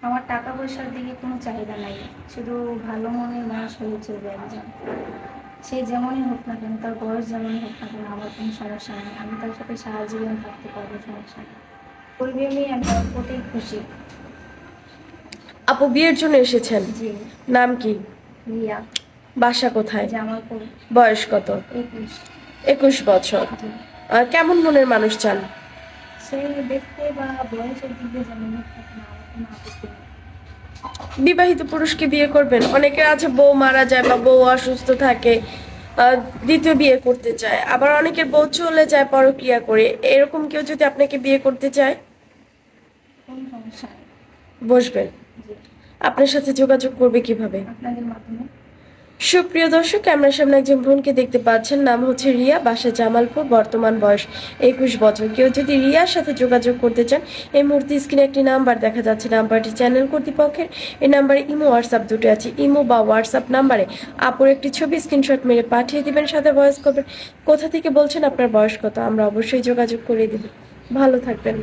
আমার টাকা পয়সার দিকে কোনো চাহিদা নাই, শুধু ভালো মনের মানুষ হলে চলবে একজন। সে যেমনই হোক না কেন, তার বয়স যেমনই হোক না কেন, আমার কোনো সমস্যা নেই, আমি তার সাথে সারা জীবন থাকতে পারবো, সমস্যা নেই। বলবি আমি ওতেই খুশি। আপু বিয়ের জন্য এসেছেন? জি। নাম কি? রিয়া। বাসা কোথায়? জামালপুর। বয়স কত? 21। 21 বছর। জি। কেমন মনের মানুষ চান? সে দেখতে বা বয়সের দিক দিয়ে যেমন হোক না কেন, আমার কোনো আপত্তি নেই। বিবাহিত পুরুষকে বিয়ে করবেন? অনেকের আছে বউ মারা যায় বা বউ অসুস্থ থাকে, দ্বিতীয় বিয়ে করতে চায়, আবার অনেকের বউ চলে যায় পরক্রিয়া করে। এরকম কেউ যদি আপনাকে বিয়ে করতে চায়? কোনো সমস্যা নেই। বসবেন। জি। আপনার সাথে যোগাযোগ করবে কিভাবে? আপনাদের মাধ্যমে। সুপ্রিয় দর্শক, ক্যামেরার সামনে একজন বোনকে দেখতে পাচ্ছেন, নাম হচ্ছে রিয়া, বাসা জামালপুর, বর্তমান বয়স 21 বছর। কেউ যদি রিয়ার সাথে যোগাযোগ করতে চান, এই মুহূর্তে স্ক্রিনে একটি নাম্বার দেখা যাচ্ছে, নাম্বারটি চ্যানেল কর্তৃপক্ষের। এই নাম্বারে ইমো হোয়াটসঅ্যাপ দুটো আছে, ইমো বা হোয়াটসঅ্যাপ নাম্বারে আপুর একটি ছবি স্ক্রিনশট মেরে পাঠিয়ে দিবেন, সাথে ভয়েস করবেন কোথা থেকে বলছেন, আপনার বয়স কত, আমরা অবশ্যই যোগাযোগ করে দিব। ভালো থাকবেন।